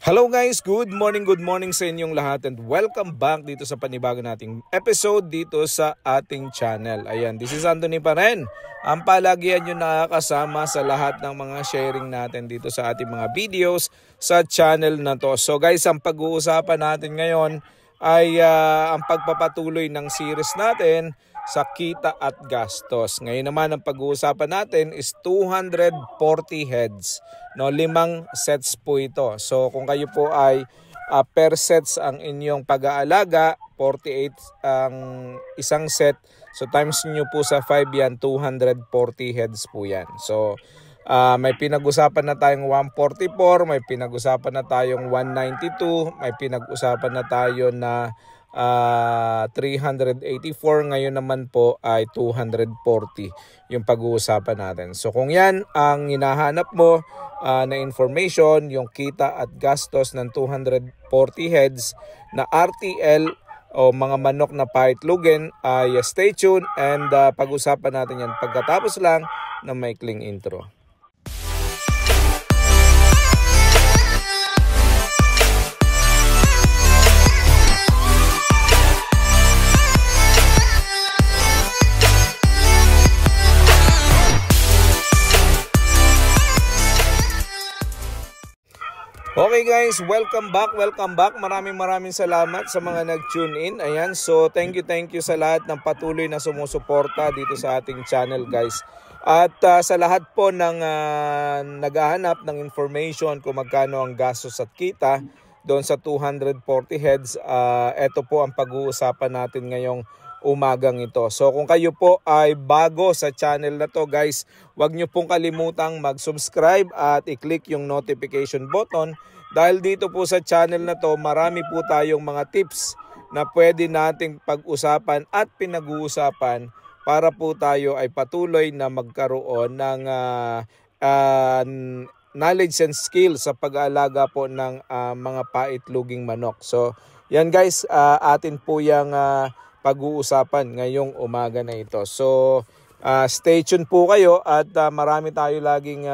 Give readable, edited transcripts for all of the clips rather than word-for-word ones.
Hello guys, good morning sa inyong lahat and welcome back dito sa panibago nating episode dito sa ating channel. Ayan, this is Anthony pa rin. Ang palagihan nyo nakakasama sa lahat ng mga sharing natin dito sa ating mga videos sa channel na to. So guys, ang pag-uusapan natin ngayon ay ang pagpapatuloy ng series natin sa kita at gastos. Ngayon naman ang pag-uusapan natin is 240 heads. No, 5 sets po ito. So kung kayo po ay per sets ang inyong pag-aalaga, 48 ang isang set. So times nyo po sa 5 yan, 240 heads po yan. So may pinag-usapan na tayong 144, may pinag-usapan na tayong 192, may pinag-usapan na tayo na 384. Ngayon naman po ay 240 yung pag-uusapan natin. So kung yan ang hinahanap mo na information, yung kita at gastos ng 240 heads na RTL o mga manok na pahitlugen, ay stay tuned and pag-usapan natin yan pagkatapos lang ng maikling intro. Okay guys, welcome back. Maraming salamat sa mga nag-tune in. Ayan, so thank you sa lahat ng patuloy na sumusuporta dito sa ating channel guys. At sa lahat po ng naghahanap ng information kung magkano ang gastos at kita doon sa 240 heads, ito po ang pag-uusapan natin ngayong umagang ito. So kung kayo po ay bago sa channel na to guys, huwag nyo pong kalimutang mag-subscribe at i-click yung notification button dahil dito po sa channel na to marami po tayong mga tips na pwede nating pag-usapan at pinag-uusapan para po tayo ay patuloy na magkaroon ng knowledge and skill sa pag-aalaga po ng mga paitluging manok. So yan guys, atin po yung pag-uusapan ngayong umaga na ito. So stay tuned po kayo at marami tayo laging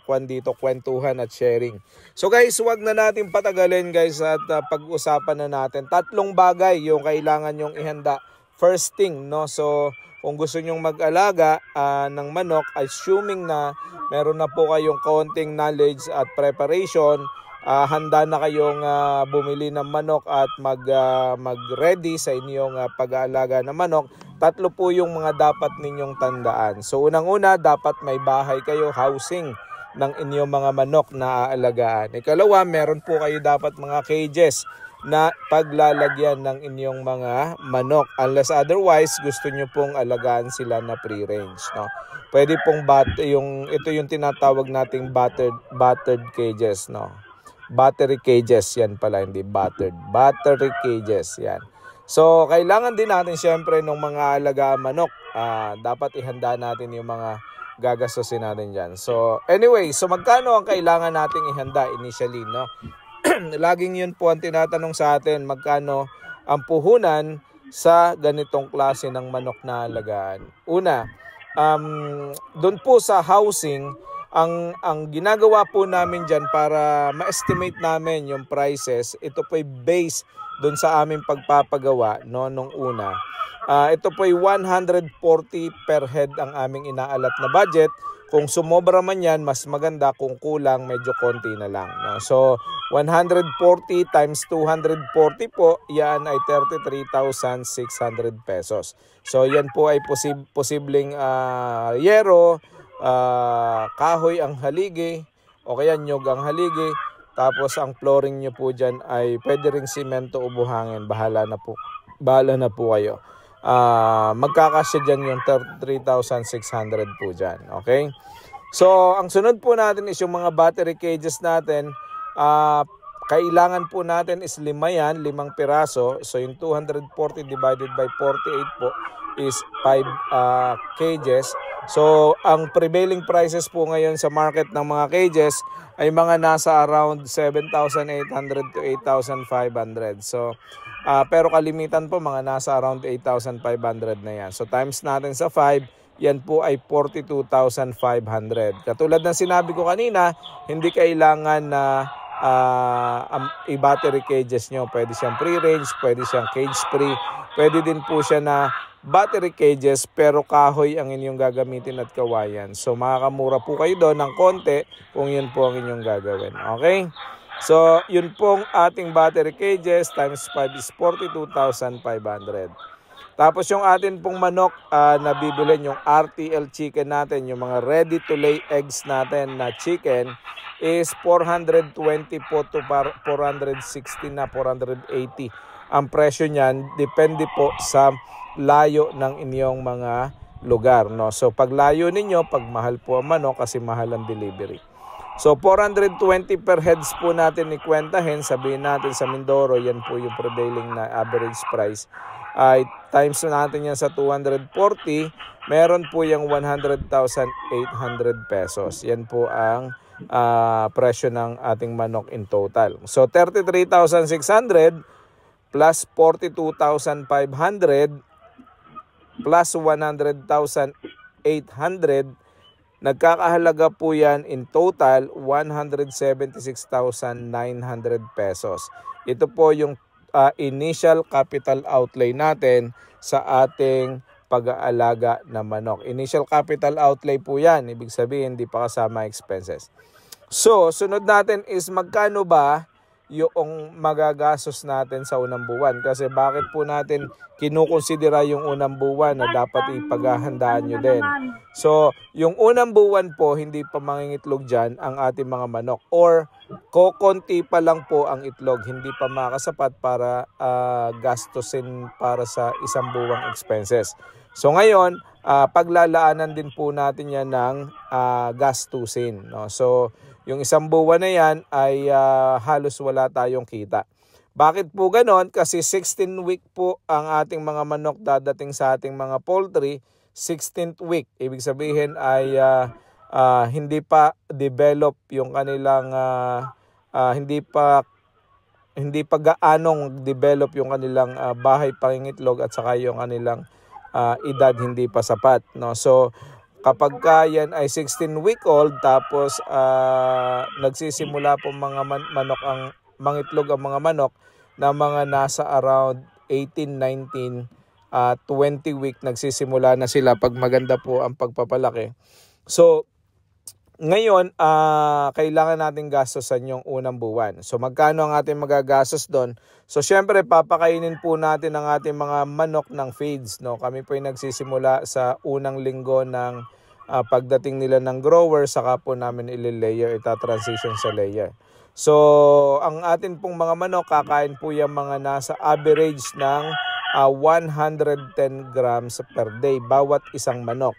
kwentuhan at sharing. So guys, wag na natin patagalin guys at pag-usapan na natin. 3 bagay yung kailangan nyong ihanda. First thing, no? So kung gusto nyong mag-alaga ng manok, assuming na meron na po kayong kaunting knowledge at preparation, handa na kayong bumili ng manok at mag-ready sa inyong pag-aalaga ng manok, 3 po yung mga dapat ninyong tandaan. So unang-una, dapat may bahay kayo, housing ng inyong mga manok na aalagaan. Ikalawa, meron po kayo dapat mga cages na paglalagyan ng inyong mga manok. Unless otherwise, gusto nyo pong alagaan sila na free-range. No? Pwede pong ito yung tinatawag nating battered cages. No? Battery cages, yan pala, hindi battered. Battery cages, yan. So, kailangan din natin syempre ng mga alagaan manok. Dapat ihanda natin yung mga gagastusin natin dyan. So, anyway, so magkano ang kailangan nating ihanda initially, no? Laging yun po ang tinatanong sa atin, magkano ang puhunan sa ganitong klase ng manok na alagaan. Una, doon po sa housing, ang ginagawa po namin dyan para ma-estimate namin yung prices, ito po ay based doon sa aming pagpapagawa no, nung una. Ito po ay 140 per head ang aming inaalat na budget. Kung sumobra man yan, mas maganda. Kung kulang, medyo konti na lang. No? So, 140 times 240 po, yan ay 33,600 pesos. So, yan po ay posibleng yero, kahoy ang haligi o kaya nyog ang haligi, tapos ang flooring nyo po dyan ay pwede ring simento o buhangin, bahala na po kayo. Magkakasya dyan yung 33,600 po dyan, okay? So ang sunod po natin is yung mga battery cages natin. Kailangan po natin is 5 yan, 5 piraso. So yung 240 divided by 48 po is 5 cages. So, ang prevailing prices po ngayon sa market ng mga cages ay mga nasa around 7,800 to 8,500. So, pero kalimitan po mga nasa around 8,500 na yan. So, times natin sa 5, yan po ay 42,500. Katulad ng sinabi ko kanina, hindi kailangan na i-battery cages nyo. Pwede siyang free-range, pwede siyang cage-free, pwede din po siya na battery cages pero kahoy ang inyong gagamitin at kawayan. So makakamura po kayo doon ng konti kung yun po ang inyong gagawin. Okay? So yun pong ating battery cages times 5 is 42,500. Tapos yung atin pong manok na bibilhin, yung RTL chicken natin, yung mga ready to lay eggs natin na chicken is 420 po to 460 na 480. Ang presyo niyan depende po sa layo ng inyong mga lugar, no? So pag layo ninyo, pag mahal po ang manok kasi mahal ang delivery. So 420 per heads po natin ikwentahin, sabihin natin sa Mindoro, yan po yung prevailing na average price. Times natin yan sa 240, meron po yung 100,800 pesos. Yan po ang presyo ng ating manok in total. So 33,600 plus 42,500 plus 100,800, nagkakahalaga po yan in total 176,900 pesos. Ito po yung initial capital outlay natin sa ating pag-aalaga na manok. Initial capital outlay po yan, ibig sabihin hindi pa kasama expenses. So, sunod natin is magkano ba yung magagastos natin sa unang buwan? Kasi bakit po natin kinukonsidera yung unang buwan na dapat ipaghahandaan nyo din? So, yung unang buwan po, hindi pa mangingitlog dyan ang ating mga manok. Or, kokonti pa lang po ang itlog, hindi pa makasapat para gastusin para sa isang buwang expenses. So, ngayon, paglalaanan din po natin yan ng gastusin, no? So, yung isang buwan na yan ay halos wala tayong kita. Bakit po ganon? Kasi 16 week po ang ating mga manok dadating sa ating mga poultry. 16th week, ibig sabihin ay hindi pa develop yung kanilang hindi pa gaanong develop yung kanilang bahay pangingitlog at saka yung kanilang edad hindi pa sapat, no? So kapag yan ay 16-week-old tapos nagsisimula po mga manok ang mangitlog ang mga manok na mga nasa around 18, 19, 20 week nagsisimula na sila pag maganda po ang pagpapalaki. So ngayon kailangan natin gastosan yung unang buwan. So magkano ang ating magagastos doon? So syempre papakainin po natin ang ating mga manok ng feeds, no? Kami po ay nagsisimula sa unang linggo ng pagdating nila ng grower, saka po namin ililayer, ita-transition sa layer. So ang atin pong mga manok kakain po yung mga nasa average ng 110 grams per day bawat isang manok.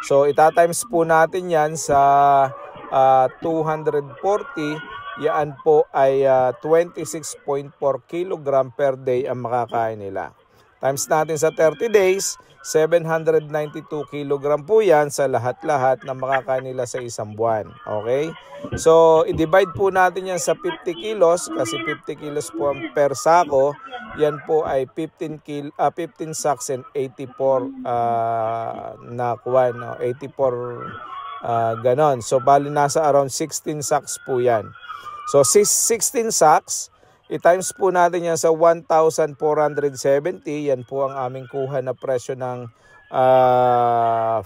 So ita-times po natin yan sa 240, yan po ay 26.4 kilogram per day ang makakain nila. Times natin sa 30 days, 792 kilogram po yan sa lahat-lahat na makakain nila sa isang buwan. Okay? So, i-divide po natin yan sa 50 kilos kasi 50 kilos po ang per sako. Yan po ay 15 sacks and 84 na kuwan, no? 84 ganon. So, bali nasa around 16 sacks po yan. So, 16 sacks, i-times po natin yan sa 1,470. Yan po ang aming kuha na presyo ng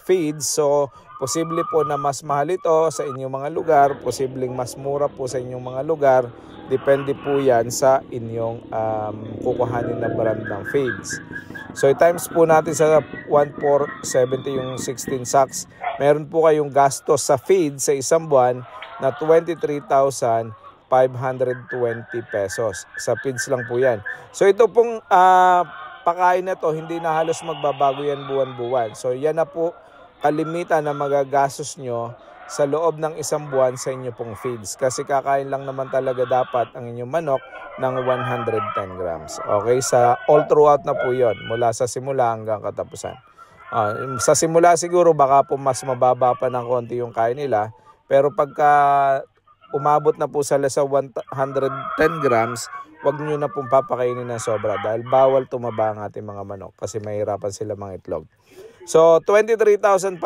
feeds. So, posible po na mas mahal ito sa inyong mga lugar. Posibleng mas mura po sa inyong mga lugar. Depende po yan sa inyong kukuhanin na brand ng feeds. So, i-times po natin sa 1,470 yung 16 sacks. Meron po kayong gastos sa feed sa isang buwan na 23,520 pesos. Sa feeds lang po yan. So ito pong pakain na to, hindi na halos magbabago yan buwan-buwan. So yan na po kalimitan na magagastos nyo sa loob ng isang buwan sa inyo pong feeds. Kasi kakain lang naman talaga dapat ang inyong manok ng 110 grams. Okay, sa all throughout na po yon, mula sa simula hanggang katapusan. Sa simula siguro baka po mas mababa pa ng konti yung kain nila. Pero pagka umabot na po sila sa 110 grams, wag nyo na pong papakainin ng sobra dahil bawal tumaba ang ating mga manok kasi mahirapan sila mga itlog. So, 23,520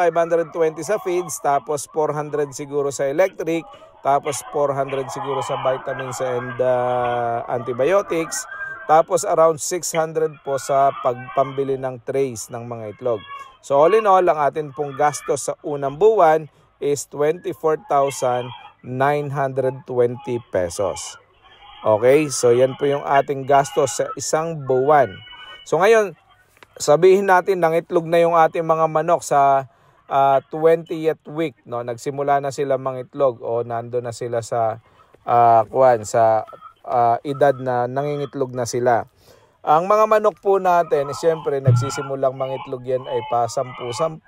sa feeds, tapos 400 siguro sa electric, tapos 400 siguro sa vitamins and antibiotics, tapos around 600 po sa pagpambili ng trays ng mga itlog. So all in all, ang atin pong gastos sa unang buwan is 24,920 pesos. Okay, so yan po yung ating gastos sa isang buwan. So ngayon, sabihin natin ng itlog na yung ating mga manok sa 20th week, no? Nagsimula na sila mangitlog o nando na sila sa edad na nangingitlog na sila. Ang mga manok po natin, siyempre nagsisimulang mangitlog yan ay pa 10-10,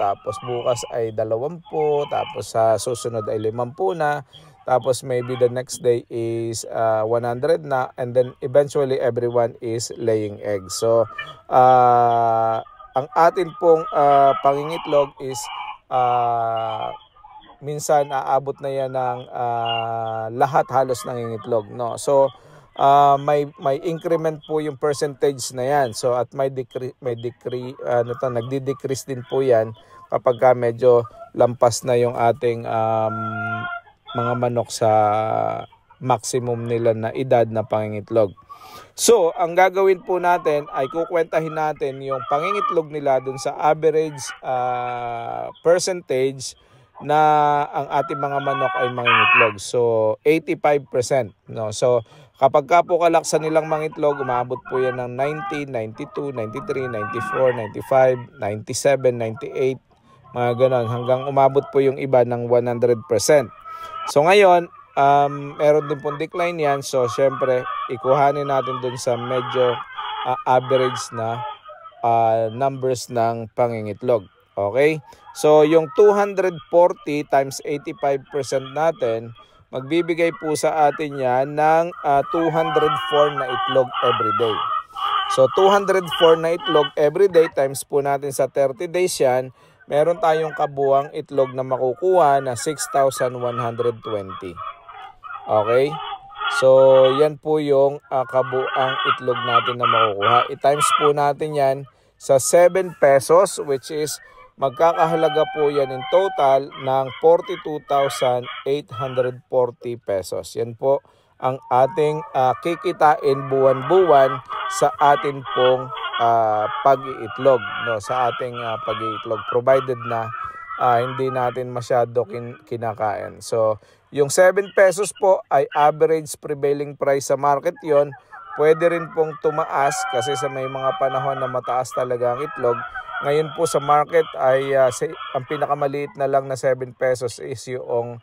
tapos bukas ay 20, tapos sa susunod ay 50 na, tapos maybe the next day is 100 na, and then eventually everyone is laying eggs. So ang atin pong pangingitlog is minsan aabot na yan ng lahat halos nangingitlog, no? So may increment po yung percentage na yan. So at nagdi-decrease din po yan kapag medyo lampas na yung ating mga manok sa maximum nila na edad na pangingitlog. So, ang gagawin po natin ay kukwentahin natin yung pangingitlog nila dun sa average percentage na ang ating mga manok ay mangingitlog. So, 85%. No? So, kapag po kalaksan nilang mangitlog, umabot po yan ng 90, 92, 93, 94, 95, 97, 98, mga ganon. Hanggang umabot po yung iba ng 100%. So, ngayon, meron din pong decline yan. So, syempre, ikuhanin natin dun sa medyo average na numbers ng pangingitlog. Okay? So, yung 240 times 85% natin, magbibigay po sa atin yan ng 204 na itlog everyday. So, 204 na itlog everyday times po natin sa 30 days yan, meron tayong kabuang itlog na makukuha na 6,120. Okay? So, yan po yung kabuang itlog natin na makukuha. I-times po natin yan sa 7 pesos, which is magkakahalaga po yan in total ng 42,840 pesos. Yan po ang ating kikitain buwan-buwan sa atin pong pag-iitlog, no? Sa ating pag-iitlog, provided na hindi natin masyado kinakain. So, yung 7 pesos po ay average prevailing price sa market yon. Pwede rin pong tumaas kasi sa may mga panahon na mataas talaga ang itlog. Ngayon po sa market ay ang pinakamaliit na lang na 7 pesos is yung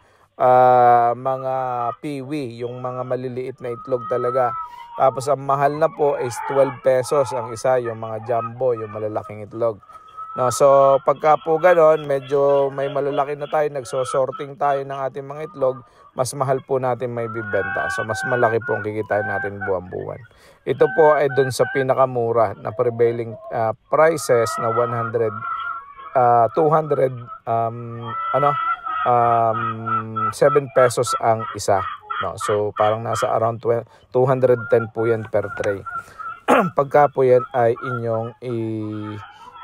mga piwi, yung mga maliliit na itlog talaga. Tapos ang mahal na po is 12 pesos ang isa, yung mga jumbo, yung malalaking itlog. No, so pagka po gano'n, medyo may malalaki na tayo, nagsosorting tayo ng ating mga itlog, mas mahal po natin may bibenta. So mas malaki po ang kikitain natin buwan-buwan. Ito po ay dun sa pinakamura na prevailing prices na 7 pesos ang isa. No, so parang nasa around 210 po yan per tray. Pagka po yan ay inyong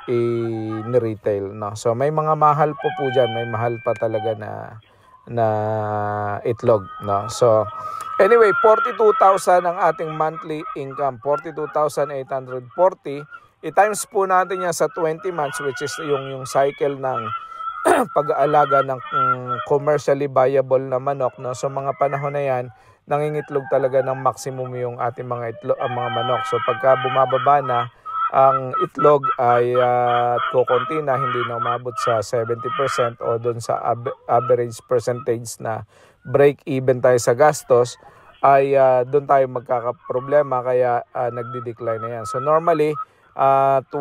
i-retail, no? So may mga mahal po diyan, may mahal pa talaga na itlog, no? So anyway, 42,000 ang ating monthly income, 42,840. I-times po natin yan sa 20 months, which is yung cycle ng pag-aalaga ng commercially viable na manok, no? So mga panahon na yan, nangingitlog talaga ng maximum yung ating mga mga manok. So pagka bumababa na ang itlog ay kukunti na, hindi na umabot sa 70% o doon sa average percentage na break even tayo sa gastos, ay doon tayo magkakaproblema, kaya nagdi-decline na yan. So normally 20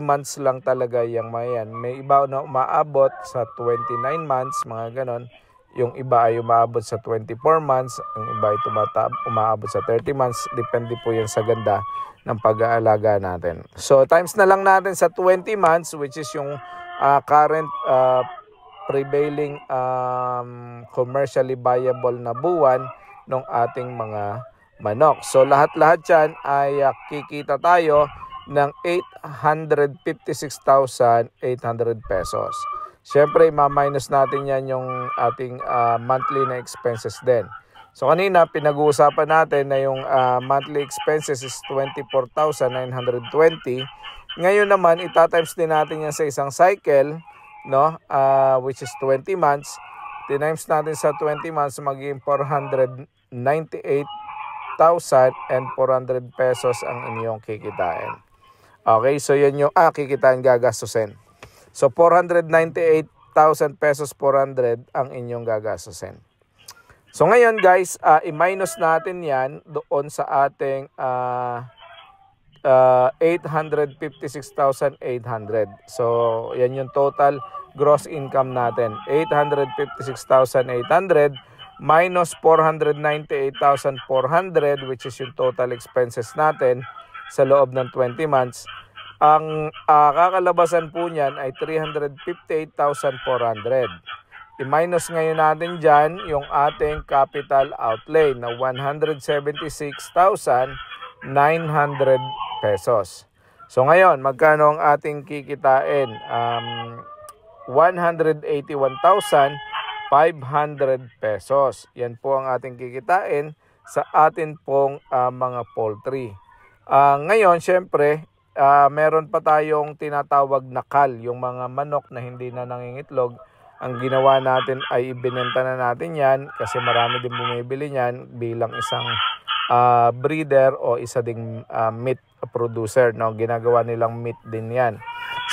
months lang talaga yung mga yan. May iba na umaabot sa 29 months, mga ganon. Yung iba ay umaabot sa 24 months, yung iba ay umaabot sa 30 months. Depende po yan sa ganda ng pag-aalaga natin. So times na lang natin sa 20 months, which is yung current prevailing commercially viable na buwan ng ating mga manok. So lahat-lahat yan ay kikita tayo ng 856,800 pesos. syempre ma-minus natin yan yung ating monthly na expenses din. So kanina pinag-uusapan natin na yung monthly expenses is 24,920. Ngayon naman itatimes din natin yan sa isang cycle, no? Which is 20 months. Times natin sa 20 months magiging 498,400 pesos ang inyong kikitain. Okay, so yan yung kikitain gagastusin. So 498,000 pesos 400 ang inyong gagastusin. So ngayon guys, i-minus natin yan doon sa ating 856,800. So yan yung total gross income natin. 856,800 minus 498,400 which is yung total expenses natin sa loob ng 20 months. Ang kakalabasan po niyan ay 358,400. I-minus ngayon natin dyan yung ating capital outlay na 176,900 pesos. So ngayon, magkano ang ating kikitain? 181,500 pesos. Yan po ang ating kikitain sa atin pong mga poultry. Ngayon, syempre, meron pa tayong tinatawag na kal, yung mga manok na hindi na nangingitlog. Ang ginawa natin ay ibinenta na natin yan kasi marami din bumibili niyan bilang isang breeder o isa ding meat producer. No? Ginagawa nilang meat din yan.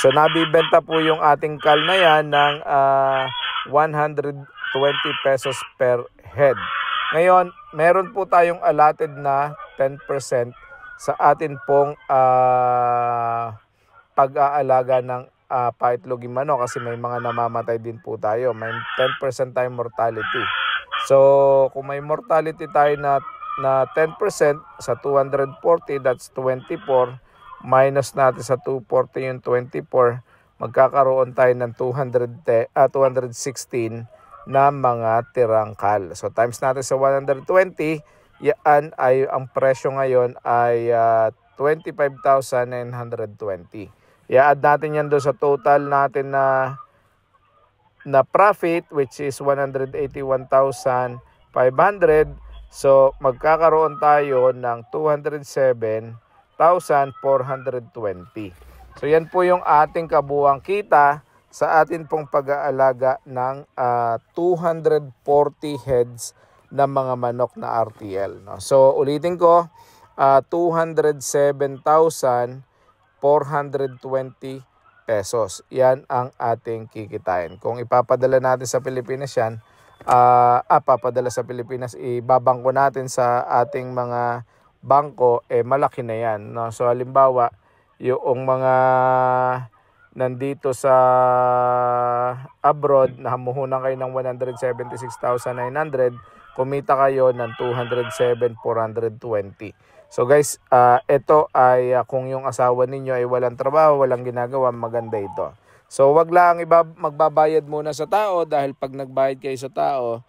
So nabibenta po yung ating kal na yan ng 120 pesos per head. Ngayon, meron po tayong allotted na 10% sa atin pong pag-aalaga ng paitloging manok kasi may mga namamatay din po tayo. May 10% tayong mortality. So, kung may mortality tayo na 10% sa 240, that's 24. Minus natin sa 240 yung 24, magkakaroon tayo ng 216 na mga tirang kal. So times natin sa 120, yan ay ang presyo ngayon ay 25,920. I-add natin yan doon sa total natin na profit which is 181,500. So magkakaroon tayo ng 207,420. So yan po yung ating kabuuang kita sa atin pong pag-aalaga ng 240 heads ng mga manok na RTL. No? So ulitin ko, 207,420 pesos. Yan ang ating kikitain. Kung ipapadala natin sa Pilipinas yan, papadala sa Pilipinas, ibabangko natin sa ating mga bangko, malaki na yan. No? So halimbawa, yung mga nandito sa abroad, nahamuhunan kayo ng 176,900, kumita kayo ng 207,420. So guys, ito ay kung yung asawa ninyo ay walang trabaho, walang ginagawa, maganda ito. So wag lang magbabayad muna sa tao dahil pag nagbayad kayo sa tao,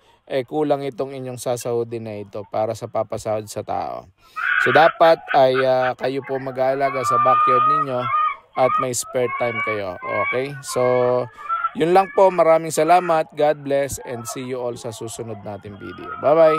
kulang itong inyong sasahodin na ito para sa papasahod sa tao. So dapat ay kayo po mag-aalaga sa backyard ninyo at may spare time kayo. Okay? So yun lang po. Maraming salamat. God bless and see you all sa susunod nating video. Bye-bye!